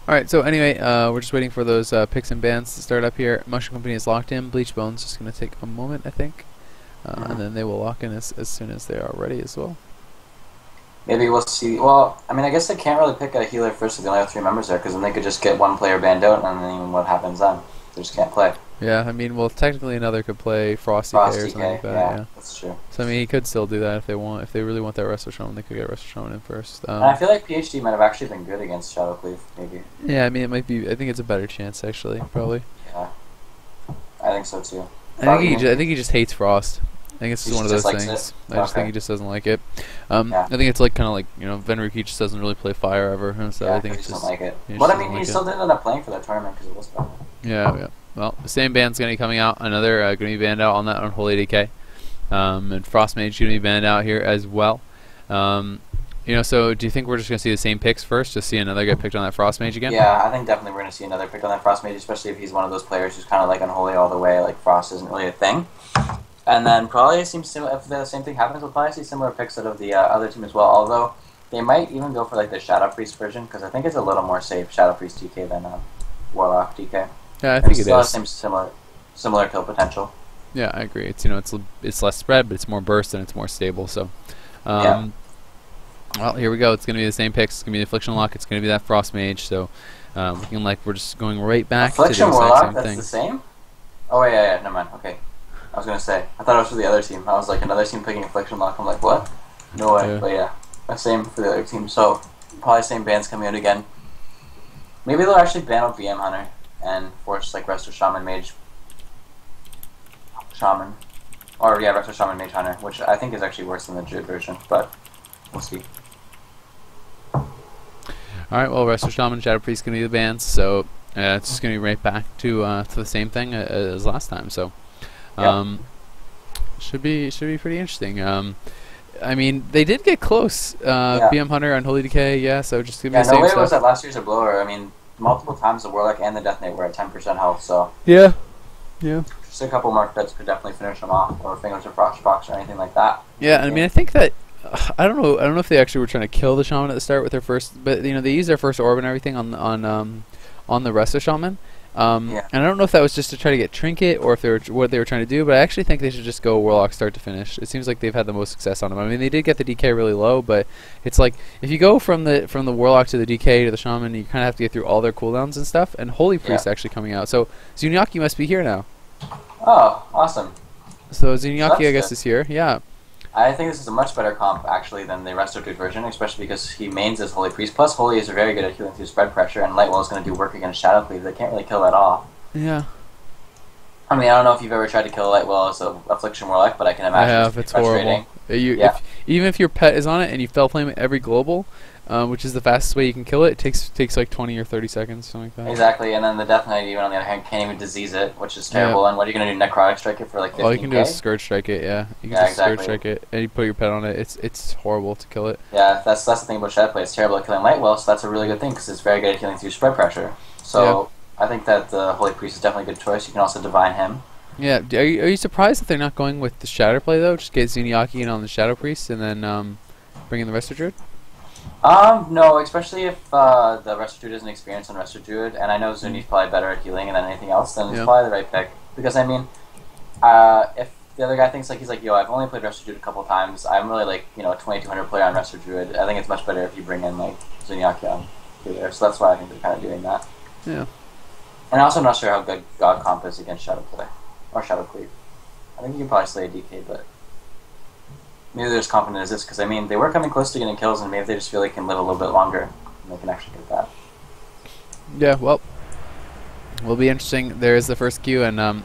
Alright, so anyway, we're just waiting for those picks and bans to start up here. Mushroom Company is locked in. Bleached Bones just going to take a moment, I think. And then they will lock in as soon as they are ready as well. Maybe we'll see. Well, I mean, I guess they can't really pick a healer first if they only have 3 members there, because then they could just get one player banned out, and then what happens then? They just can't play. Yeah, I mean, well, technically another could play Frosty K or something like that. Yeah, that's true. So I mean, he could still do that if they want. If they really want that Resto Shaman, they could get Resto Shaman in first. And I feel like PhD might have actually been good against Shadow Cleave, maybe. Yeah, I mean, it might be. I think it's a better chance actually, probably. Yeah, I think so too. I think he just hates Frost. I think it's just one of those things. It? I just think he just doesn't like it. I think it's like kind of like Venruki just doesn't really play fire ever, and so yeah, I think it's just just don't like it. But I mean, he still did end up playing for that tournament because it was fun. Yeah, yeah. Well, the same band's gonna be coming out. Another gonna be banned out on that Unholy DK, and Frost Mage gonna be banned out here as well. So do you think we're just gonna see the same picks first, just see another get picked on that Frost Mage again? Yeah, I think definitely we're gonna see another pick on that Frost Mage, especially if he's one of those players who's kind of like Unholy all the way. Like Frost isn't really a thing. And then probably seems similar, if the same thing happens, we'll probably see similar picks out of the other team as well. Although they might even go for like the Shadow Priest version because I think it's a little more safe Shadow Priest DK than Warlock DK. Yeah, I think it is. Same similar kill potential. Yeah, I agree. It's it's less spread, but it's more burst and it's more stable. So, well, here we go. It's gonna be the same picks. It's gonna be the Affliction Lock. It's gonna be that Frost Mage. So, looking like we're just going right back Affliction to the Warlock. same That's thing. the same. Oh yeah, never mind. Okay. I was gonna say, I thought it was for the other team. I was like, another team picking Affliction Lock. I'm like, what? No way. Yeah. But yeah, same for the other team. So probably same bans coming out again. Maybe they'll actually ban out BM Hunter and force like Resto Shaman Mage Shaman, or yeah, Resto Shaman Mage Hunter, which I think is actually worse than the Druid version. But we'll see. All right. Well, Resto Shaman, Shadow Priest gonna be the bans. So it's just gonna be right back to the same thing as last time. So. Should be pretty interesting. I mean, they did get close. BM Hunter, Unholy Decay, yeah. So just give me the same stuff. stuff. Was that last year's a blower. I mean, multiple times the Warlock and the Death Knight were at 10% health. So yeah. Just a couple more crits could definitely finish them off, or Fingers of Frostbox or anything like that. Yeah, I mean, I think that I don't know if they actually were trying to kill the Shaman at the start with their first, but they used their first orb and everything on the Resto Shaman. And I don't know if that was just to try to get Trinket or if what they were trying to do, but I actually think they should just go Warlock start to finish. It seems like they've had the most success on them. I mean, they did get the DK really low, but it's like if you go from the Warlock to the DK to the Shaman, you kind of have to get through all their cooldowns and stuff. And Holy Priest actually coming out, so Zuniaki must be here now. Oh, awesome! So Zuniaki, I guess, is here. Yeah. I think this is a much better comp, actually, than the Resto Dude version, especially because he mains as Holy Priest. Plus, Holy is very good at healing through spread pressure, and Lightwell is going to do work against Shadow Cleave. They can't really kill that off. Yeah. I mean, I don't know if you've ever tried to kill Lightwell as an Affliction Warlock, but I can imagine I have. It's horrible. Even if your pet is on it and you fell flame it every global, which is the fastest way you can kill it, it takes like 20 or 30 seconds, something like that. Exactly, and then the Death Knight, even on the other hand, can't even disease it, which is terrible. And what are you going to do, Necrotic Strike it for like 15k? All you can do is Scourge Strike it, yeah. You can just Scourge Strike it, and you put your pet on it. It's horrible to kill it. Yeah, that's the thing about Shadowplay. It's terrible at killing Lightwell, so that's a really good thing, because it's very good at healing through spread pressure. So I think that the Holy Priest is definitely a good choice. You can also Divine him. Yeah, are you surprised that they're not going with the Shadowplay, though? Just get Zuniaki in on the Shadow Priest, and then bring in the Resto Druid? No, especially if the Resto Druid isn't experienced on Resto Druid, and I know Zuni's probably better at healing than anything else, then it's probably the right pick. Because, I mean, if the other guy thinks, like, he's like, yo, I've only played Resto Druid a couple times, I'm really, like, a 2200 player on Resto Druid, I think it's much better if you bring in, like, Zuniaki on through there, so that's why I think they're kind of doing that. Yeah. And I'm also not sure how good God Comp is against Shadowplay, or Shadow Cleave. I think you can probably slay a DK, but maybe they're as confident as this, because I mean, they were coming close to getting kills, and maybe they just feel they can live a little bit longer, and they can actually get that. Yeah, well, will be interesting. There is the first queue, and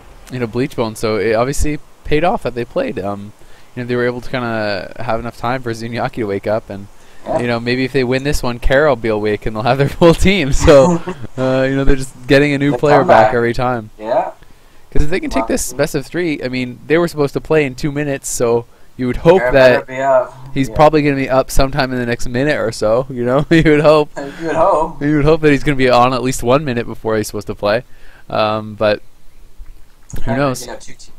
Bleached Bones, so it obviously paid off that they played. They were able to kind of have enough time for Zuniaki to wake up, and maybe if they win this one, Kara will be awake, and they'll have their full team. So they're just getting a new player back every time. Yeah. Because if they can take this best of 3, I mean, they were supposed to play in 2 minutes, so you would hope that he's probably going to be up sometime in the next minute or so. You would hope. You would hope. You would hope that he's going to be on at least 1 minute before he's supposed to play. But who knows?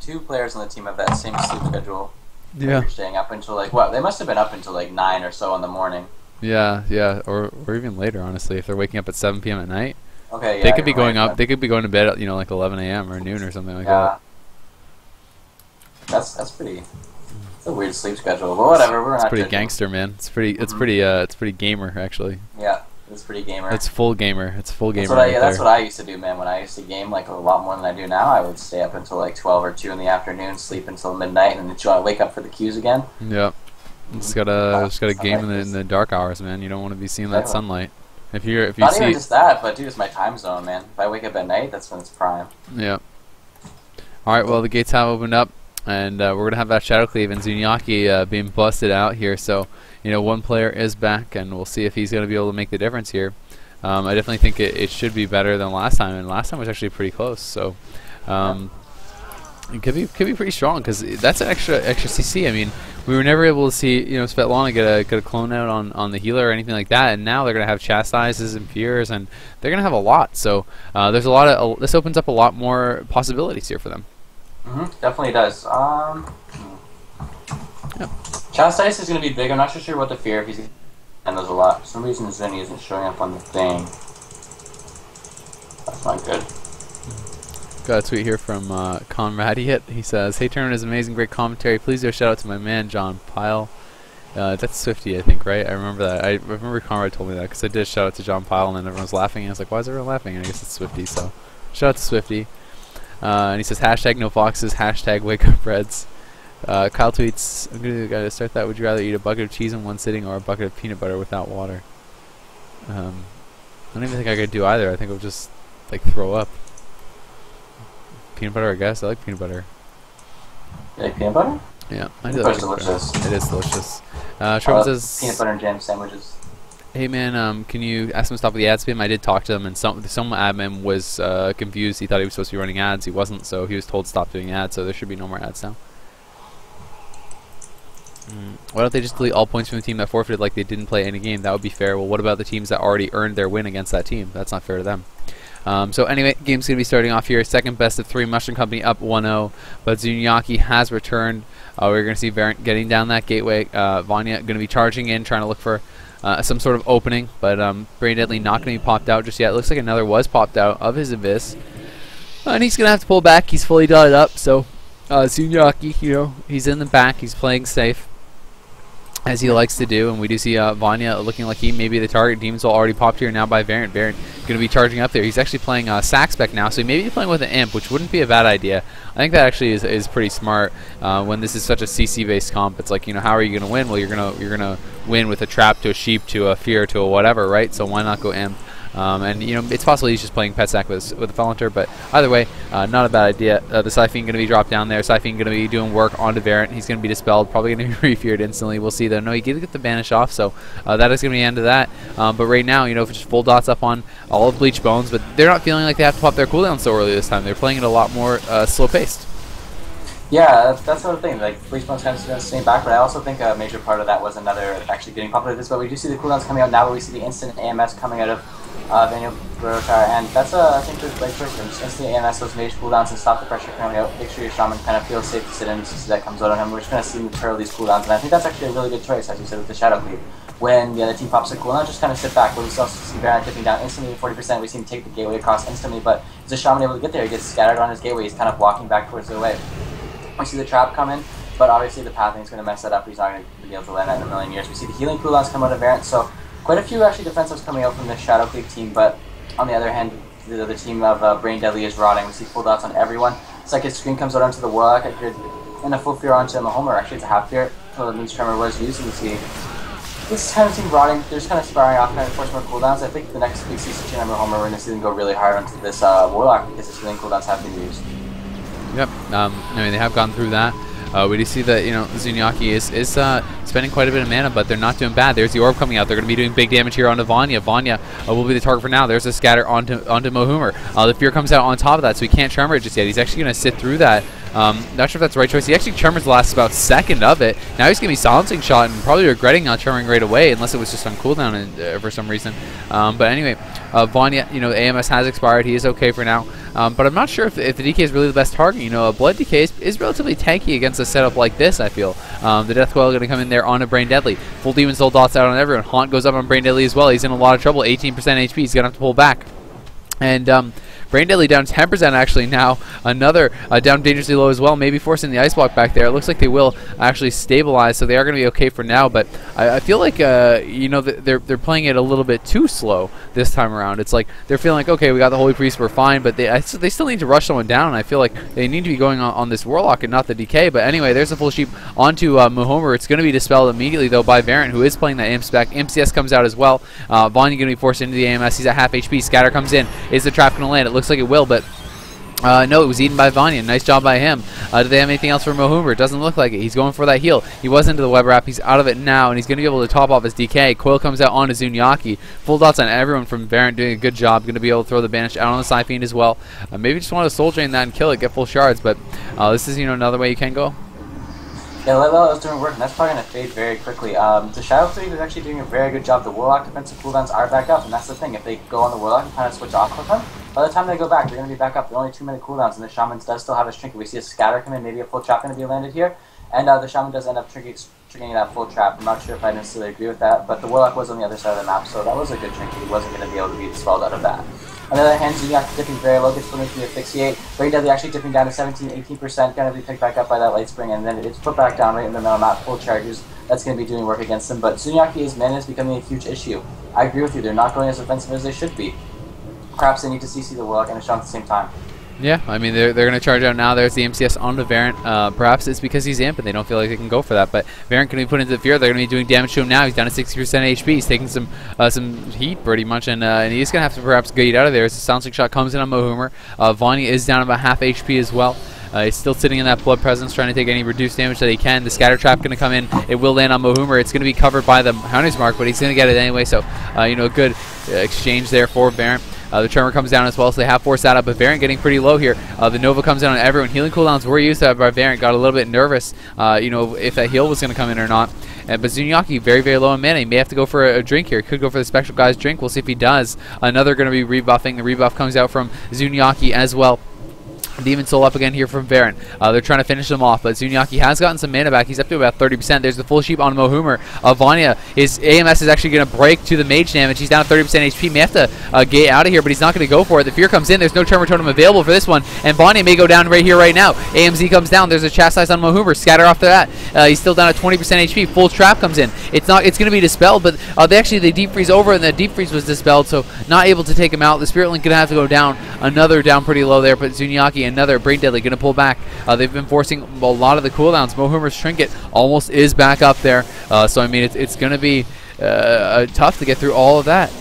Two players on the team have that same sleep schedule. Yeah. Staying up until like what? They must have been up until like 9 or so in the morning. Yeah, yeah, or even later, honestly, if they're waking up at 7 p.m. at night. Okay, yeah. They could be going up. They could be going to bed at like 11 a.m. or noon or something like that. That's pretty. It's a weird sleep schedule, but whatever. We're not. It's pretty gangster, man. It's pretty. It's pretty. It's pretty gamer, actually. Yeah, it's pretty gamer. It's full gamer. It's full gamer. That's what I used to do, man. When I used to game like a lot more than I do now, I would stay up until like 12 or 2 in the afternoon, sleep until midnight, and then wake up for the queues again. Yeah. Just gotta game in the dark hours, man. You don't want to be seeing that sunlight. If you not see even just that, but dude, it's my time zone, man. If I wake up at night, that's when it's prime. Yeah. All right. Well, the gates have opened up, and we're gonna have that Shadow Cleave and Zuniaki being busted out here. So one player is back, and we'll see if he's gonna be able to make the difference here. I definitely think it should be better than last time, and last time was actually pretty close. So. It could be pretty strong because that's an extra CC. I mean, we were never able to see Svetlana get a clone out on the healer or anything like that, and now they're gonna have chastises and fears, and they're gonna have a lot. So there's a lot of this opens up a lot more possibilities here for them. Definitely does. Chastise is gonna be big. I'm not sure what the fear if he's and there's a lot. For some reason Zinni isn't showing up on the thing. That's not good. Got a tweet here from Conrad. He says, "Hey, Turner is amazing, great commentary. Please do a shout out to my man John Pyle." That's Swifty, I think, right? I remember that. I remember Conrad told me that because I did a shout out to John Pyle, and then everyone was laughing. And I was like, "Why is everyone laughing?" And I guess it's Swifty. So, shout out to Swifty. And he says, "Hashtag no foxes. Hashtag wake up Reds." Kyle tweets, "I'm gonna start that. Would you rather eat a bucket of cheese in one sitting or a bucket of peanut butter without water?" I don't even think I could do either. I think I'll just like throw up. Peanut butter, I guess. I like peanut butter. You like peanut butter? Yeah, I do. Peanut butter's delicious. It is delicious. Sherman says, peanut butter and jam sandwiches. "Hey man, can you ask him to stop with the ad spam?" I did talk to him, and some admin was confused. He thought he was supposed to be running ads. He wasn't, so he was told to stop doing ads. So there should be no more ads now. Why don't they just delete all points from the team that forfeited, like they didn't play any game? That would be fair. Well, what about the teams that already earned their win against that team? That's not fair to them. So anyway, game's going to be starting off here. Second best of 3, Mushroom Company up 1-0, but Zuniaki has returned. We're going to see Variant getting down that gateway. Vanya going to be charging in, trying to look for some sort of opening, but Brain Deadly not going to be popped out just yet. It looks like another was popped out of his Abyss. And he's going to have to pull back. He's fully dotted up, so Zuniaki, he's in the back. He's playing safe, as he likes to do, and we do see Vanya looking like he may be the target. Demon Soul already popped here now by Variant. Variant going to be charging up there. He's actually playing Sack Spec now, so he may be playing with an Imp, which wouldn't be a bad idea. I think that actually is pretty smart when this is such a CC-based comp. It's like, how are you going to win? Well, you're gonna win with a Trap to a Sheep to a Fear to a whatever, right? So why not go Imp? And it's possible he's just playing Pet Sack with a Felonter, but either way, not a bad idea. The Siphene going to be dropped down there. Siphene going to be doing work onto Variant. He's going to be dispelled, probably going to be refeared instantly. We'll see though. No, he did get the banish off, so that is going to be the end of that. But right now, if it's just full dots up on all of Bleached Bones, but they're not feeling like they have to pop their cooldown so early this time. They're playing it a lot more slow-paced. Yeah, that's the other thing. Like, Bleached Bones kind of staying back, but I also think a major part of that was another actually getting popular with this. But we do see the cooldowns coming out now, but we see the instant AMS coming out of Daniel Barotar, and that's I think the right choice. Just instantly AMS those mage cooldowns and stop the pressure coming out. Make sure your shaman kind of feels safe to sit in so that comes out on him. We're just going to see him curl these cooldowns, and I think that's actually a really good choice, as you said, with the Shadow Cleave. When the other team pops a cooldown, just kind of sit back. Where we also see Baron dipping down instantly, 40%. We see him take the gateway across instantly, but is the shaman able to get there? He gets scattered on his gateway. He's kind of walking back towards the way. We see the trap come in, but obviously the pathing is going to mess that up. He's not going to be able to land that in a million years. We see the healing cooldowns come out of Variant, so quite a few actually defensives coming out from the Shadow Cleave team, but on the other hand, the team of Brain Deadly is rotting. We see full dots on everyone. It's like his screen comes out onto the Warlock, and a full fear onto Mahomer. Actually, it's a half fear. So the Moon's Tremor was used, and we see this kind of team rotting. They're just kind of sparring off, kind of force more cooldowns. I think the next big CCG and Mahomer, we're going to see them go really hard onto this Warlock because his healing cooldowns have been used. Yep. They have gone through that. We do see that Zuniaki is spending quite a bit of mana, but they're not doing bad. There's the orb coming out. They're going to be doing big damage here onto Vanya. Vanya will be the target for now. There's a scatter onto Mahomer. The fear comes out on top of that, so he can't Tremor it just yet. He's actually going to sit through that. Not sure if that's the right choice. He actually Tremors the last about second of it. Now he's going to be silencing shot and probably regretting not Tremoring right away, unless it was just on cooldown for some reason. But anyway, Vanya, AMS has expired. He is okay for now. But I'm not sure if the DK is really the best target. A Blood DK is relatively tanky against a setup like this, I feel. The Death Coil going to come in there. there onto Brain Deadly. Full Demon Soul dots out on everyone. Haunt goes up on Brain Deadly as well. He's in a lot of trouble. 18% HP. He's going to have to pull back. And Brain Deadly down 10% actually now. Another down dangerously low as well. Maybe forcing the ice block back there. It looks like they will actually stabilize, so they are going to be okay for now. But I feel like they're playing it a little bit too slow this time around. It's like they're feeling like, okay, we got the Holy Priest, we're fine, but they still need to rush someone down. And I feel like they need to be going on this Warlock and not the DK. But anyway, there's a full sheep onto Mahomer. It's going to be dispelled immediately though by Variant, who is playing that Imp spec. MCS comes out as well. Vanya going to be forced into the AMS. He's at half HP. Scatter comes in. Is the trap going to land? It looks like it will, but no, it was eaten by Vanya. Nice job by him. Do they have anything else for Mahomer? It doesn't look like it. He's going for that heal. He was into the web wrap. He's out of it now, and he's going to be able to top off his DK. Coil comes out onto Zunyaki. Full dots on everyone from Variant, doing a good job. Going to be able to throw the banish out on the Psy Fiend as well. Maybe just want to soul drain that and kill it, get full shards, but this is another way you can go. Yeah, Rylez was doing work, and that's probably going to fade very quickly. The Shadow 3 is actually doing a very good job. The Warlock defensive cooldowns are back up, and that's the thing. If they go on the Warlock and kind of switch off with them, by the time they go back, they're going to be back up. They're only 2-minute cooldowns, and the Shaman does still have his trinket. We see a scatter come in, maybe a full trap going to be landed here, and the Shaman does end up triggering that full trap. I'm not sure if I necessarily agree with that, but the Warlock was on the other side of the map, so that was a good trinket. He wasn't going to be able to be dispelled out of that. On the other hand, Zunyaki dipping very low, gets put into a asphyxiate. Brain Deadly actually dipping down to 17-18%, going to be picked back up by that Light Spring, and then it's put back down right in the middle map, full charges. That's going to be doing work against him, but Zunyaki's mana is becoming a huge issue. I agree with you, they're not going as offensive as they should be. Perhaps they need to CC the Warlock and the Shaman at the same time. Yeah, I mean, they're going to charge out now. There's the MCS on the Variant. Perhaps it's because he's Imp and they don't feel like they can go for that. But Variant can be put into the fear. They're going to be doing damage to him now. He's down to 60% HP. He's taking some heat pretty much, and he's going to have to perhaps get out of there as the Sound Slick Shot comes in on Mahomer. Vanya is down about half HP as well. He's still sitting in that Blood Presence, trying to take any reduced damage that he can. The Scatter Trap going to come in. It will land on Mahomer. It's going to be covered by the Hunter's Mark, but he's going to get it anyway. So, a good exchange there for Variant. The Tremor comes down as well, so they have forced that up, but Variant getting pretty low here. The Nova comes down on everyone. Healing cooldowns were used by Variant. Got a little bit nervous, if that heal was going to come in or not. But Zunyaki, very, very low in mana. He may have to go for a drink here. He could go for the Spectral Guy's drink. We'll see if he does. Another going to be rebuffing. The rebuff comes out from Zunyaki as well. Demon Soul up again here from Variant. They're trying to finish them off, but Zunyaki has gotten some mana back. He's up to about 30%. There's the full sheep on Mahomer. Vanya, his AMS is actually going to break to the mage damage. He's down to 30% HP. May have to get out of here, but he's not going to go for it. The fear comes in. There's no Tremor Totem available for this one, and Vanya may go down right here, right now. AMZ comes down. There's a chastise on Mahomer. Scatter off to that. He's still down at 20% HP. Full trap comes in. It's going to be dispelled, but they deep freeze over, and the deep freeze was dispelled, so not able to take him out. The Spirit Link going to have to go down. Another down pretty low there, but Zunyaki, another Brain Deadly going to pull back. They've been forcing a lot of the cooldowns. Mahomer's Trinket almost is back up there. So, I mean, it's going to be tough to get through all of that.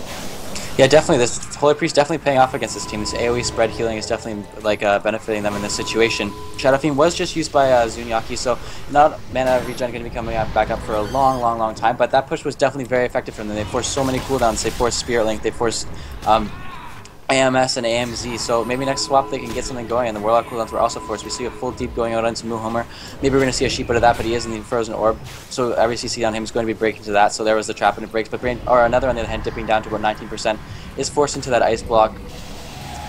Yeah, definitely. This Holy Priest definitely paying off against this team. This AoE spread healing is definitely benefiting them in this situation. Shadow Fiend was just used by Zunyaki, so not mana regen going to be coming back up for a long time. But that push was definitely very effective for them. They forced so many cooldowns. They forced Spirit Link. They forced AMS and AMZ, so maybe next swap they can get something going, and the Warlock cooldowns were also forced. We see a full deep going out onto Mahomer. Maybe we're going to see a sheep out of that, but he is in the Frozen Orb, so every CC on him is going to be breaking to that, so there was the trap and it breaks, but another on the other hand dipping down to about 19%, is forced into that ice block.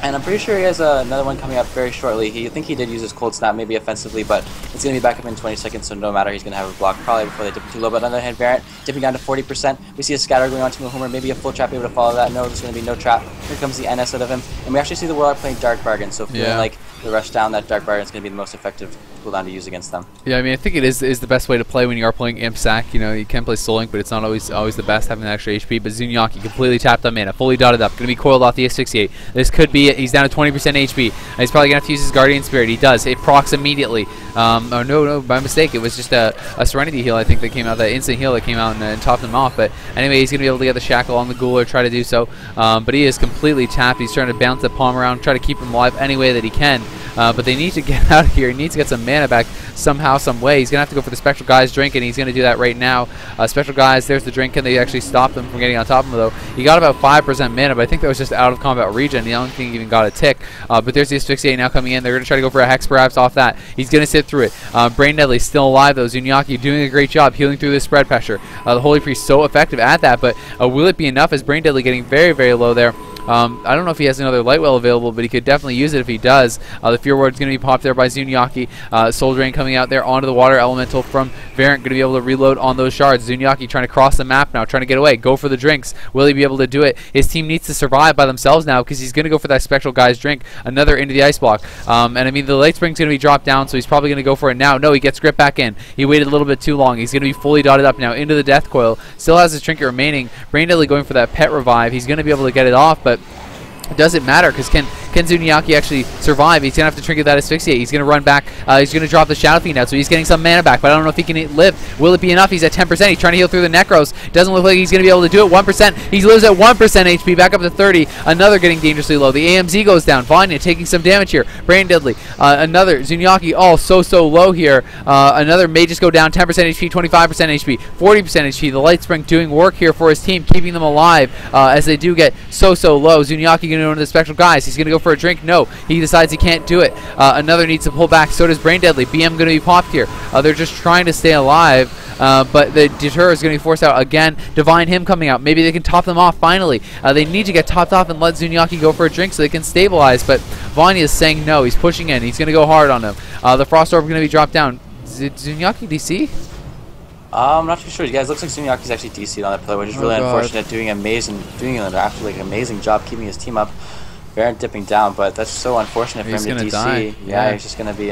And I'm pretty sure he has another one coming up very shortly. I think he did use his Cold Snap, maybe offensively, but it's going to be back up in 20 seconds, so no matter, he's going to have a block probably before they dip too low. But on the other hand, Variant dipping down to 40%. We see a Scatter going on to Mahomer, maybe a full trap able to follow that. No, there's going to be no trap. Here comes the NS out of him. And we actually see the Warlock playing Dark Bargain, so feeling like the rush down, that Dark Bargain is going to be the most effective cooldown to use against them. Yeah, I mean, I think it is the best way to play when you are playing Imp Sack. You can play Soul Link, but it's not always the best having that extra HP. But Zunyaki completely tapped on mana, fully dotted up, going to be coiled off the asphyxiate. This could be it. He's down to 20% HP. He's probably going to have to use his Guardian Spirit. He does. It procs immediately. Oh, no, by mistake. It was just a Serenity heal, I think, that came out, that instant heal that came out and topped him off. But anyway, he's going to be able to get the Shackle on the Ghoul or try to do so. But he is completely tapped. He's trying to bounce the palm around, try to keep him alive any way that he can. But they need to get out of here. He needs to get some mana back somehow, some way. He's going to have to go for the Spectral Guy's drink, and he's going to do that right now. Spectral Guys, there's the drink. Can they actually stop them from getting on top of him, though? He got about 5% mana, but I think that was just out of combat regen. The only thing he even got a tick. But there's the Asphyxiate now coming in. They're going to try to go for a Hex perhaps off that. He's going to sit through it. Brain Deadly still alive, though. Zunyaki doing a great job healing through the spread pressure. The Holy Priest so effective at that, but will it be enough as Brain Deadly getting very, very low there? I don't know if he has another light well available, but he could definitely use it if he does. The Fear Ward's going to be popped there by Zuniaki. Soul Drain coming out there onto the Water Elemental from Variant, going to be able to reload on those shards. Zuniaki trying to cross the map now, trying to get away, go for the drinks. Will he be able to do it? His team needs to survive by themselves now because he's going to go for that Spectral Guy's drink. Another into the Ice Block. And I mean, the Light Spring's going to be dropped down, so he's probably going to go for it now. No, he gets gripped back in. He waited a little bit too long. He's going to be fully dotted up now into the Death Coil. Still has his trinket remaining. Brain Deadly going for that pet revive. He's going to be able to get it off, but it doesn't matter because can Zuniaki actually survive? He's going to have to trinket that asphyxiate. He's going to run back. He's going to drop the Shadow Fiend out, so he's getting some mana back, but I don't know if he can live. Will it be enough? He's at 10%. He's trying to heal through the Necros. Doesn't look like he's going to be able to do it. 1%. He lives at 1% HP, back up to 30. Another getting dangerously low. The AMZ goes down. Vanya taking some damage here. Brain Deadly. Another Zuniaki. Oh, so low here. Another may just go down 10% HP, 25% HP, 40% HP. The Light Spring doing work here for his team, keeping them alive as they do get so low. Zuniaki going to go into the Spectral Guys. He's going to go for a drink. No, he decides he can't do it. Another needs to pull back. So does Brain Deadly. BM going to be popped here. They're just trying to stay alive, but the Deter is going to be forced out again. Divine Hymn coming out. Maybe they can top them off finally. They need to get topped off and let Zuniaki go for a drink so they can stabilize, but Vanya is saying no. He's pushing in. He's going to go hard on him. The Frost Orb going to be dropped down. Zuniaki DC? I'm not too sure. You guys, looks like Zuniaki's actually DC'd on that pillar, which is really unfortunate. Doing an absolutely amazing job keeping his team up. Variant dipping down, but that's so unfortunate for him to DC. Die. Yeah, he's just gonna be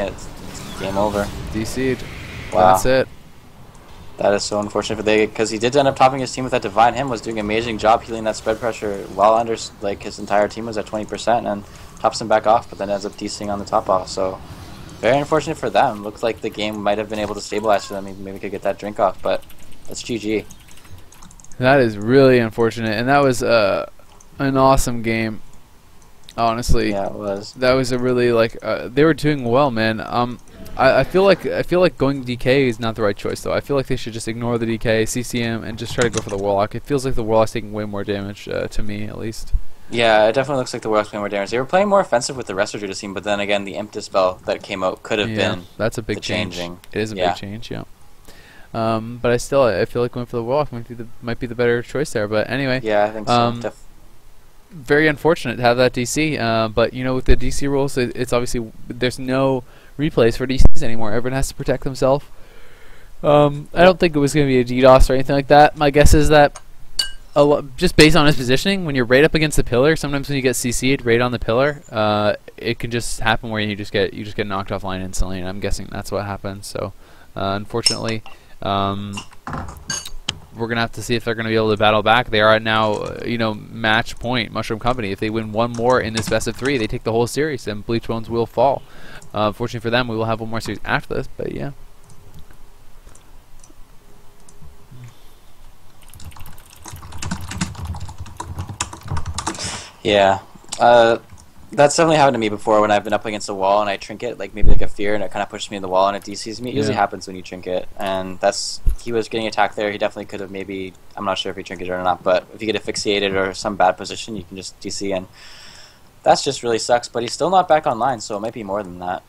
game over. DC'd. Wow. That's it. That is so unfortunate for because he did end up topping his team with that Divine Hymn. Was doing an amazing job healing that spread pressure while under his entire team was at 20% and tops him back off, but then ends up DCing on the top off. So very unfortunate for them. Looks like the game might have been able to stabilize for them. Maybe could get that drink off, but that's GG. That is really unfortunate, and that was an awesome game. Honestly, yeah, it was. That was a really they were doing well, man. I feel like going DK is not the right choice though. I feel like they should just ignore the DK, CCM, and just try to go for the Warlock. It feels like the Warlock's taking way more damage to me, at least. Yeah, it definitely looks like the Warlock's playing more damage. They were playing more offensive with the rest of the team, but then again, the Imp Dispel that came out could have been that's a big change. It is a big change, yeah. But I feel like going for the Warlock might be the better choice there. But anyway, yeah, I think so. Very unfortunate to have that DC, but you know, with the DC rules, it's obviously there's no replays for DCs anymore. Everyone has to protect themselves. I don't think it was going to be a DDoS or anything like that. My guess is that just based on his positioning, when you're right up against the pillar, sometimes when you get CC'd right on the pillar, it can just happen where you just get knocked offline instantly. And I'm guessing that's what happened. So unfortunately. We're going to have to see if they're going to be able to battle back. They are at now, match point, Mushroom Company. If they win one more in this best of 3, they take the whole series, and Bleached Bones will fall. Fortunately for them, we will have one more series after this, but yeah. Yeah. That's definitely happened to me before when I've been up against a wall and I trinket, maybe like a fear, and it kind of pushes me in the wall and it DCs me. It usually happens when you trinket, and he was getting attacked there. He definitely could have maybe, I'm not sure if he trinketed or not, but if you get asphyxiated or some bad position, you can just DC, and that's just really sucks. But he's still not back online, so it might be more than that.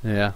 Yeah.